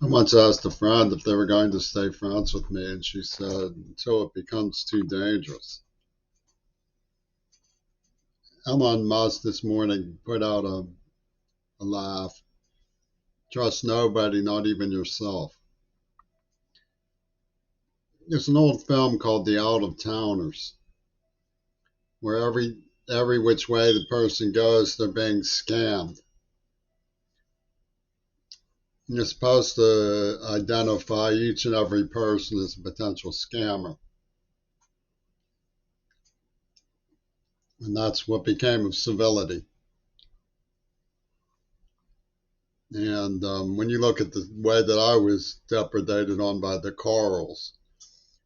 I once asked a friend if they were going to stay friends with me, and she said, until it becomes too dangerous. Elon Musk this morning put out a laugh. Trust nobody, not even yourself. There's an old film called The Out of Towners, where every which way the person goes, they're being scammed. You're supposed to identify each and every person as a potential scammer. And that's what became of civility. And when you look at the way that I was depredated on by the Corals,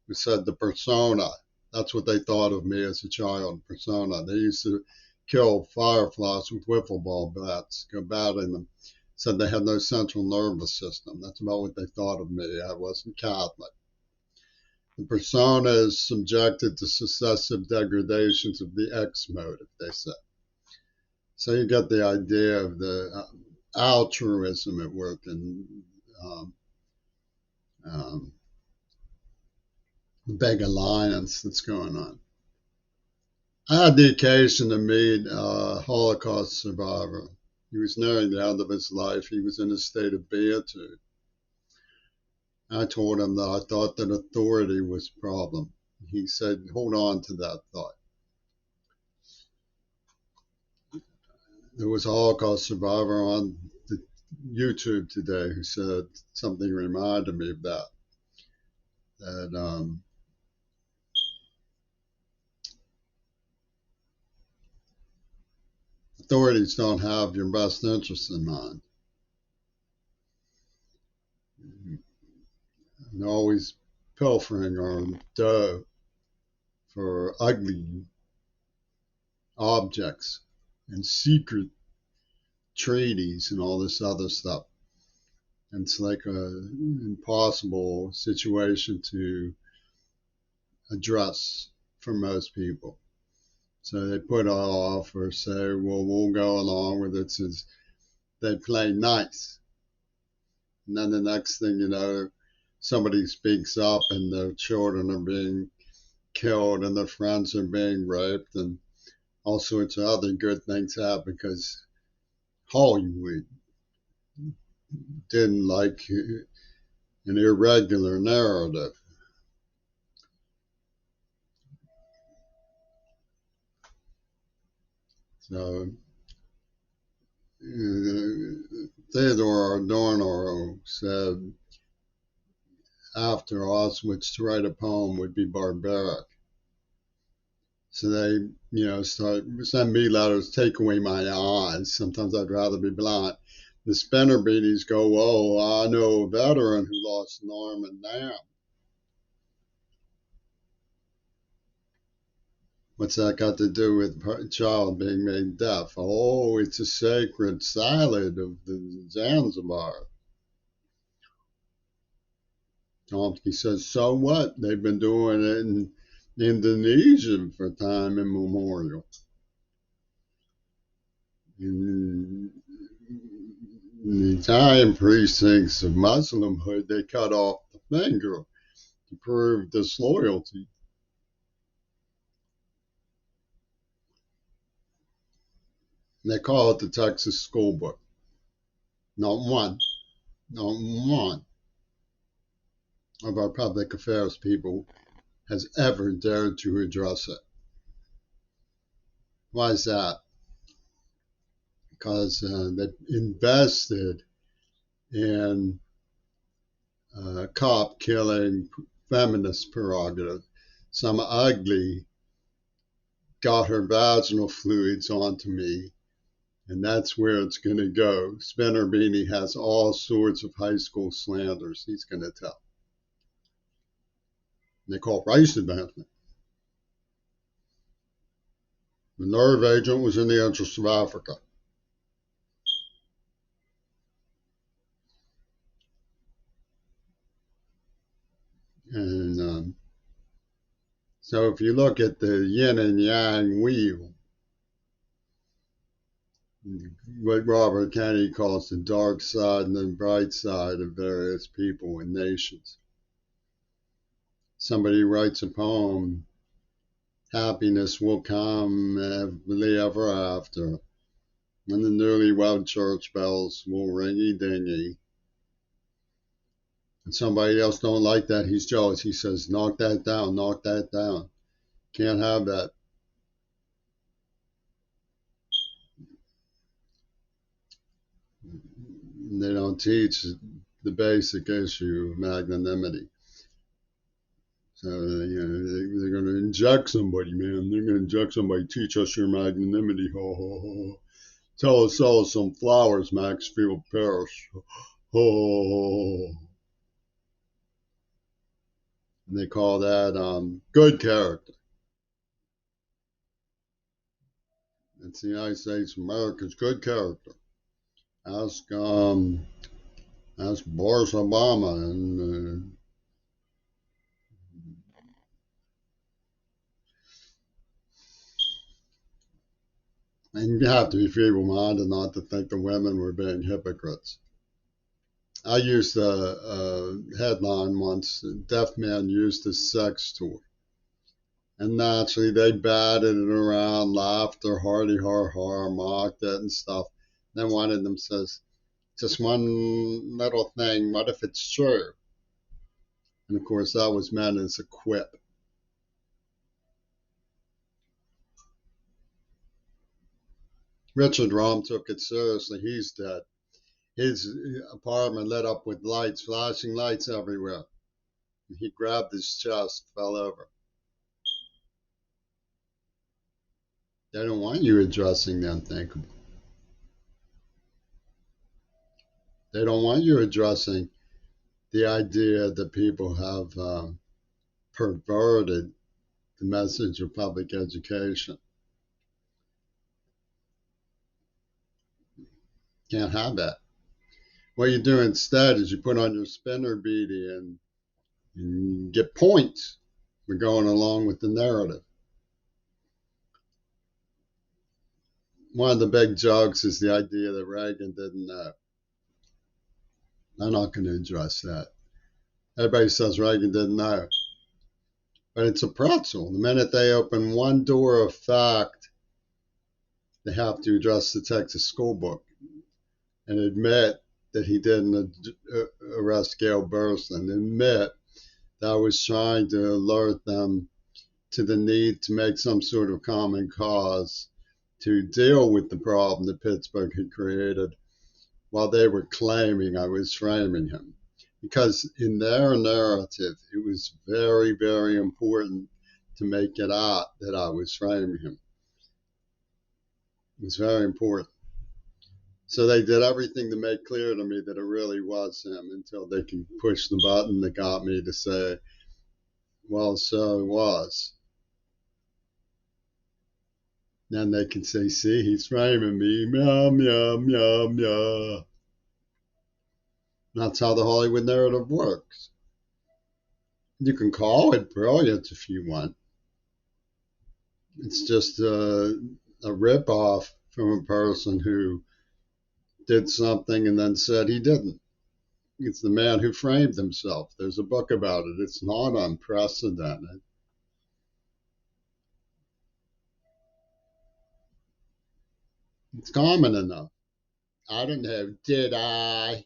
who said the persona, that's what they thought of me as a child, persona. They used to kill fireflies with wiffle ball bats, go batting them. Said they had no central nervous system. That's about what they thought of me. I wasn't Catholic. The persona is subjected to successive degradations of the X motive, they say. So you get the idea of the altruism at work and um, um, the big alliance that's going on. I had the occasion to meet a Holocaust survivor. He was nearing the end of his life. He was in a state of beatitude. I told him that I thought that authority was a problem. He said, hold on to that thought. There was a Holocaust survivor on the YouTube today who said something reminded me of that. That authorities don't have your best interests in mind. They're always pilfering on dough for ugly objects and secret treaties and all this other stuff. And it's like an impossible situation to address for most people. So they put it off or say, well, we'll go along with it since they play nice. And then the next thing you know, somebody speaks up and their children are being killed and their friends are being raped and all sorts of other good things happen because Hollywood didn't like an irregular narrative. So Theodore Adorno said after Auschwitz to write a poem would be barbaric. So they, start send me letters, take away my eyes. Sometimes I'd rather be blind. The spinner beaties go, oh, I know a veteran who lost an arm and now. What's that got to do with a child being made deaf? Oh, it's a sacred salad of the Zanzibar. Chomsky says, so what? They've been doing it in Indonesia for time immemorial. In the Italian precincts of Muslimhood, they cut off the finger to prove disloyalty. And they call it the Texas Schoolbook. Not one, not one of our public affairs people has ever dared to address it. Why is that? Because they invested in cop killing feminist prerogative. Some ugly got her vaginal fluids onto me, and that's where it's going to go. Spinner Beanie has all sorts of high school slanders he's going to tell. And they call it race advancement. The nerve agent was in the interest of Africa. And so if you look at the yin and yang wheel, what Robert Kennedy calls the dark side and the bright side of various people and nations. Somebody writes a poem, happiness will come happily ever after, and the newlywed church bells will ringy dingy. And somebody else don't like that, he's jealous. He says, knock that down, knock that down. Can't have that. They don't teach the basic issue of magnanimity. So, they're going to inject somebody, man. They're going to inject somebody. Teach us your magnanimity. Ho, ho, ho. Sell us some flowers, Maxfield Parrish. Ho. And they call that good character. It's the United States of America's good character. Ask Boris Obama and you have to be feeble-minded not to think the women were being hypocrites. I used a headline once, deaf man used as sex toy. And naturally, they batted it around, laughed or hardy har har, mocked it and stuff. Then one of them says, just one little thing, what if it's true? And of course, that was meant as a quip. Richard Rome took it seriously. He's dead. His apartment lit up with lights, flashing lights everywhere. He grabbed his chest, fell over. They don't want you addressing the unthinkable. They don't want you addressing the idea that people have perverted the message of public education. Can't have that. What you do instead is you put on your spinner beady and get points for going along with the narrative. One of the big jokes is the idea that Reagan didn't know. I'm not going to address that. Everybody says Reagan didn't know. But it's a pretzel. The minute they open one door of fact, they have to address the Texas Schoolbook and admit that he didn't arrest Gail Burstyn, admit that I was trying to alert them to the need to make some sort of common cause to deal with the problem that Pittsburgh had created while they were claiming I was framing him. Because in their narrative, it was very, very important to make it out that I was framing him. It was very important. So they did everything to make clear to me that it really was him until they could push the button that got me to say, well, so it was. Then they can say, see, he's framing me, meow, meow, meow, meow. That's how the Hollywood narrative works. You can call it brilliant if you want. It's just a ripoff from a person who did something and then said he didn't. It's the man who framed himself. There's a book about it. It's not unprecedented. It's common enough. I don't know. Did I?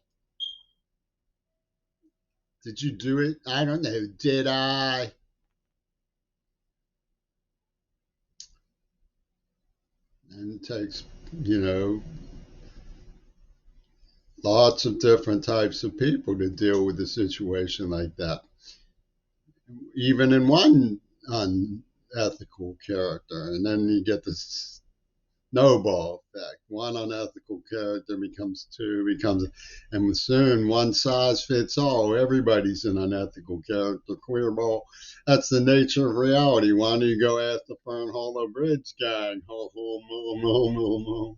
Did you do it? I don't know. Did I? And it takes, you know, lots of different types of people to deal with a situation like that. Even in one unethical character, and then you get this snowball effect. One unethical character becomes two, and soon one size fits all. Everybody's an unethical character. Queerball. That's the nature of reality. Why don't you go ask the Fern Hollow Bridge gang? Ho, ho, mo, mo, mo, mo.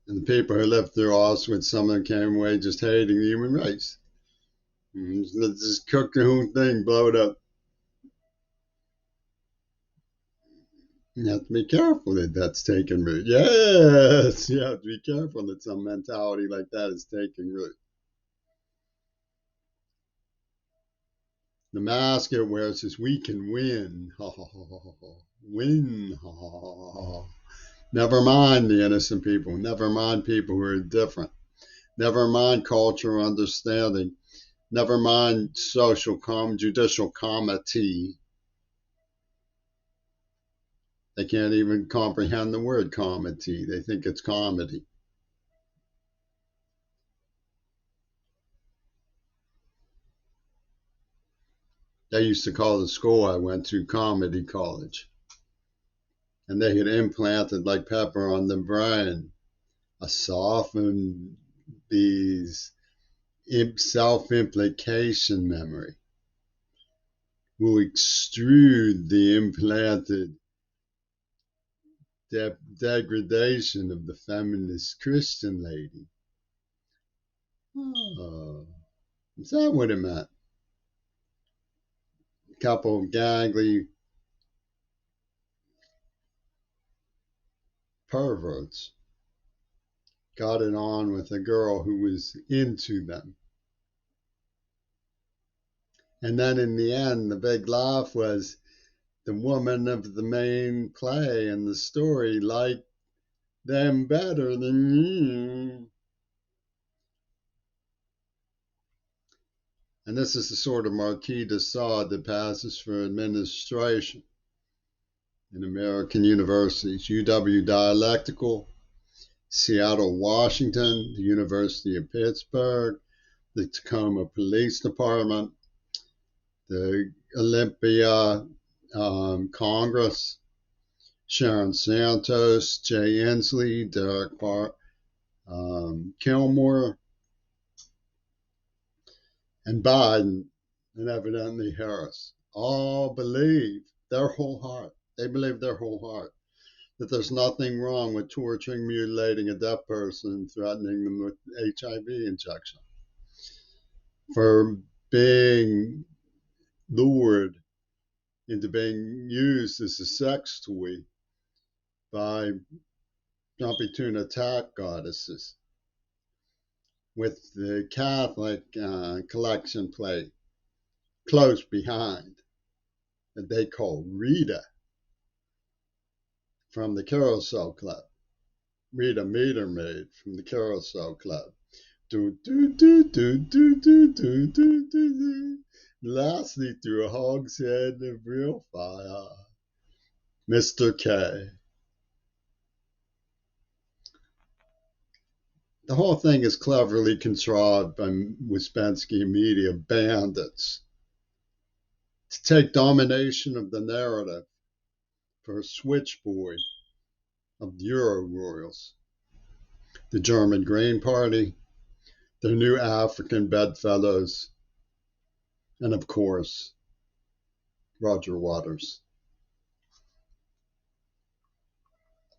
And the people who lived through Auschwitz, some of them came away just hating the human race. Let's just cook the whole thing, blow it up. You have to be careful that that's taking root. Yes, you have to be careful that some mentality like that is taking root. The mask it wears says, "We can win." Ha, ha, ha, ha, ha. Win. Ha, ha, ha, ha. Never mind the innocent people. Never mind people who are different. Never mind cultural understanding. Never mind judicial comity. They can't even comprehend the word comity. They think it's comedy. They used to call the school I went to Comedy College. And they had implanted like pepper on the brain a softened these self-implication memory will extrude the implanted degradation of the feminist Christian lady. Oh, is that what it meant? A couple of gangly perverts got it on with a girl who was into them. And then in the end, the big laugh was the woman of the main play and the story liked them better than you. And this is the sort of Marquis de Sade that passes for administration in American universities. UW Dialectical, Seattle, Washington, the University of Pittsburgh, the Tacoma Police Department, the Olympia Congress, Sharon Santos, Jay Inslee, Derek Kilmore, and Biden, and evidently Harris, all believe their whole heart. They believe their whole heart that there's nothing wrong with torturing, mutilating a deaf person, and threatening them with HIV injection. For being lured into being used as a sex toy by jumpy tuna attack goddesses with the Catholic collection plate close behind that they call Rita from the Carousel Club. Rita Meter Maid from the Carousel Club. Do, do, do, do, do, do, do, do, do, do. Lastly, through a hogshead of real fire, Mr. K. The whole thing is cleverly contrived by Ouspensky media bandits to take domination of the narrative for a switchboard of the Euro royals, the German Green Party, the new African bedfellows, and of course, Roger Waters.